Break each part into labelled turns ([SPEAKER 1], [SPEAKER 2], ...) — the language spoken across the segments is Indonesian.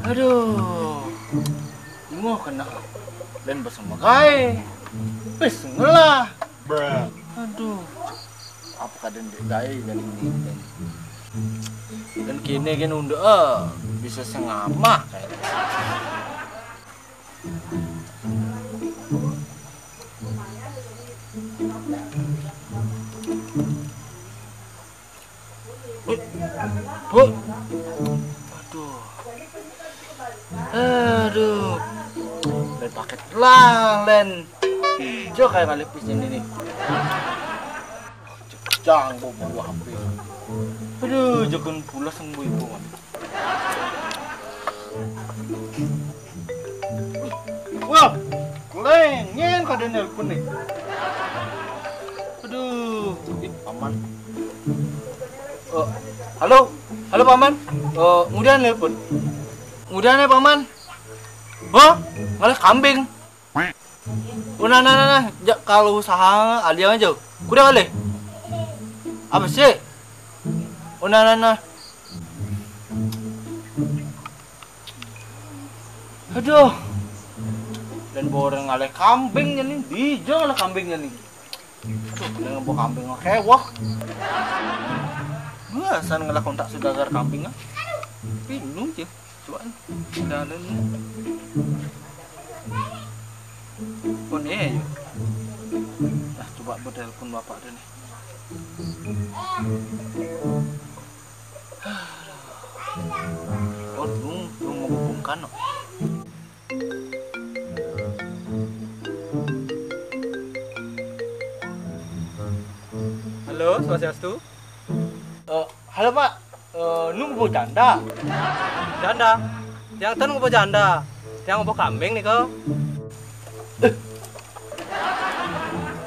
[SPEAKER 1] Aduh, mau kena dan bersama kai, wis ngelah. Aduh, apa kadang dai dan ini dan kini kan udah bisa sengamah kayak. Bu, aduh, len paket lah, len hijau kayak kali pisnya ini nih. Jangan bawa HP. Aduh, jangan pula sembuh ibu man. Wah, kelengen kada nelpon nih. Aduh, paman. Halo, halo paman. Mudah nelpon. Mudah nih paman. Oh, ngalah kambing. Nah, kalau usaha ada yang aja. Kuda kali. Apa sih? Nah. Aduh. Dan boreng ngalah kambingnya nih. Hijau ngalah kambingnya nih. Aduh, kena bawa kambing ngekewah. San ngalah kontak saudagar kambing ah. Bingung sih. Cuan. Jalan. Pon yuk. Nah, coba bertelepon bapak deh nih. Oh, belum menghubungkan.
[SPEAKER 2] Halo, Swastiastu.
[SPEAKER 1] Halo Pak, nunggu janda.
[SPEAKER 2] Janda. Yang tan ngopo janda. Yang ngopo kambing nih kau.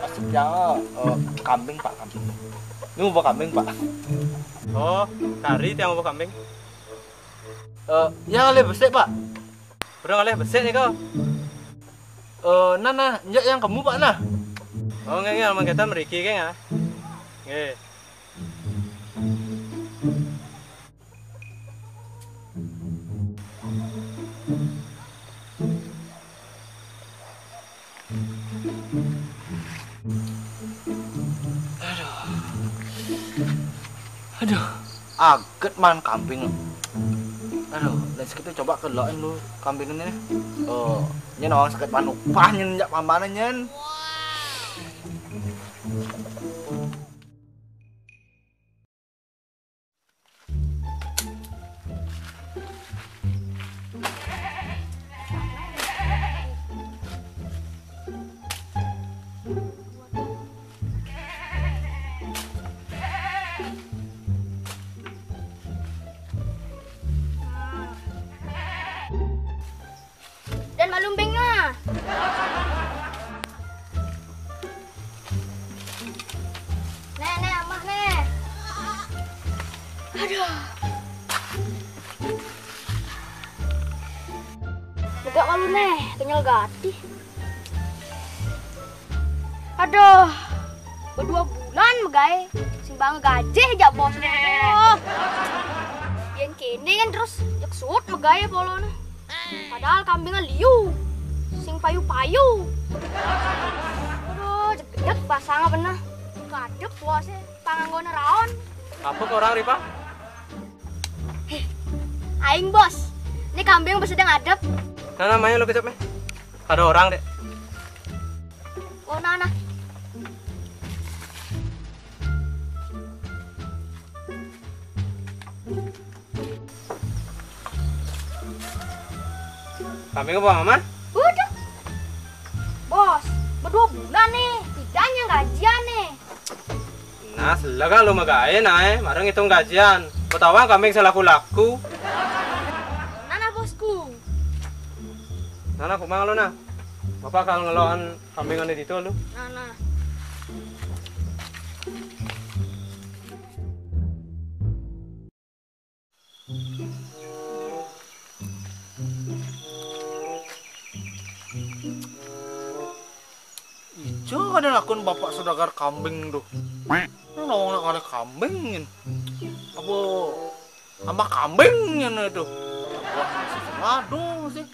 [SPEAKER 1] Maksudnya kambing Pak, kambing. Nunggu kambing Pak.
[SPEAKER 2] Oh, kari yang ngopo kambing.
[SPEAKER 1] Ya kali besek Pak.
[SPEAKER 2] Udah ngalih besek nih kau.
[SPEAKER 1] Nah, yang kamu Pak nah.
[SPEAKER 2] Oh, nggak mang kita meriki kan ya. Nggih.
[SPEAKER 1] Aduh, aget man kambing. Aduh, dan sekitar coba keloin lu kambing ini. Nyen orang sakit panupah nyen jak pamane nyen.
[SPEAKER 3] Dan malumbingnya. Nek, amah nek. Aduh. Lega malu nek, kenyal gati. Aduh. Berdua bulan megai. Simbang gajeh jak bos nek. Yang kini kan terus jak sut megai polona. Padahal kambingnya liu, sing payu-payu. Aduh, jedek basanga bener. Kadep puasnya panganggone raon.
[SPEAKER 2] Apa ke orang Ripa?
[SPEAKER 3] Aing bos, ini kambing sedang adep.
[SPEAKER 2] Nah, namanya lo kecap ada orang dek.
[SPEAKER 3] Oh nana.
[SPEAKER 2] Kambing apa aman?
[SPEAKER 3] Udah. Bos, berdua bulan nih, tidaknya gajian nih.
[SPEAKER 2] Nah, selaga lo magain nae, marang hitung gajian. Ketawa kambing saya laku-laku.
[SPEAKER 3] Nana bosku.
[SPEAKER 2] Nana kumang lo na. Bapak kalau ngeloan kambingan di situ lo.
[SPEAKER 3] Nana.
[SPEAKER 1] Ijo ada lakon bapak saudagar kambing tuh. Nawang nak ngale kambingin. Apa kambingnya itu? buah masih aduh sih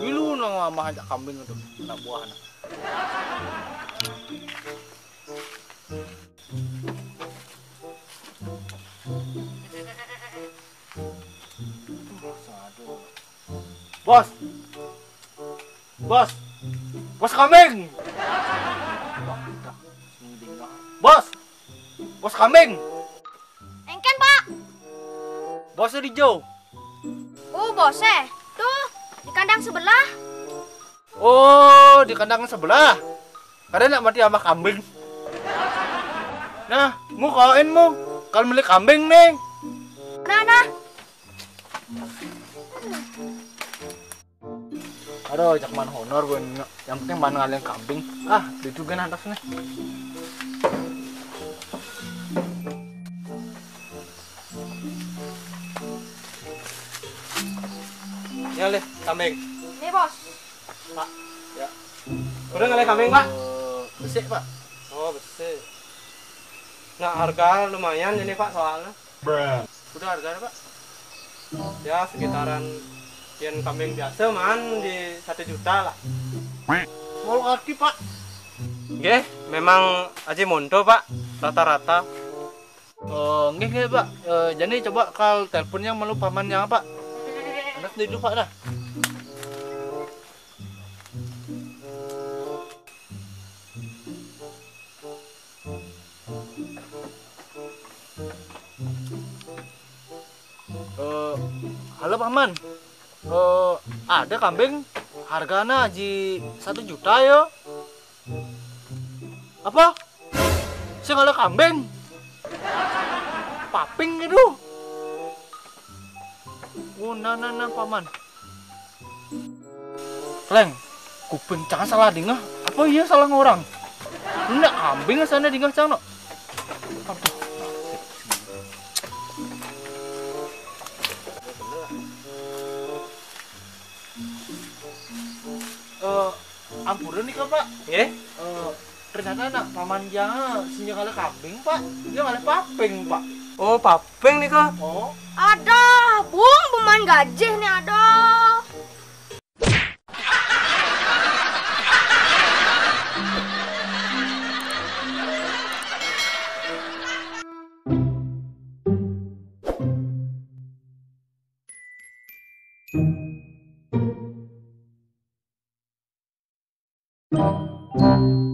[SPEAKER 1] bilu nang mama ajak kambing itu nak buah nak bos bos bos kambing bos bos kambing
[SPEAKER 3] Engken, Pak.
[SPEAKER 1] bosnya hijau.
[SPEAKER 3] Oh, bosnya. Tuh, di kandang sebelah.
[SPEAKER 1] Oh, di kandang sebelah. Karena nak mati sama kambing. Nah, mu kawain mu. Kalau milik kambing nih.
[SPEAKER 3] Nah.
[SPEAKER 1] Aduh, jak man honor gue. Yang penting mana ngalih kambing. Ah, itu kan atas nih.
[SPEAKER 2] Ya leh kambing.
[SPEAKER 3] Nih, Bos.
[SPEAKER 1] Pak, ya.
[SPEAKER 2] Udah ngalih kambing, Pak?
[SPEAKER 1] Besik, Pak.
[SPEAKER 2] Oh, bersih. Nah, harga lumayan ini, Pak, soalnya.
[SPEAKER 1] Udah harganya, Pak.
[SPEAKER 2] Ya, sekitaran yang kambing biasa man di 1 juta lah.
[SPEAKER 1] Mau kaki, Pak.
[SPEAKER 2] Nggih, memang aji mondo, Pak. Rata-rata.
[SPEAKER 1] Nggih, Pak. Jadi coba kalau teleponnya malu pamannya, Pak. Anak dulu, Pak, dah. Halo paman, ada kambing harganya ji 1 juta ya. Apa? Saya ada kambing paping gitu. Oh nah paman. Kleng, kuping jangan salah dingah. Apa iya salah orang? Enggak kambing sana dingah cang no. Ampuran nih kak Pak.
[SPEAKER 2] Nggih.
[SPEAKER 1] Ternyata anak paman jangan sinjak kali kambing Pak. Dia kali paping Pak.
[SPEAKER 2] Oh, papeng nih, Kak.
[SPEAKER 1] Oh.
[SPEAKER 3] Ada, Bung, pemain gajih nih ada.
[SPEAKER 4] Thank you.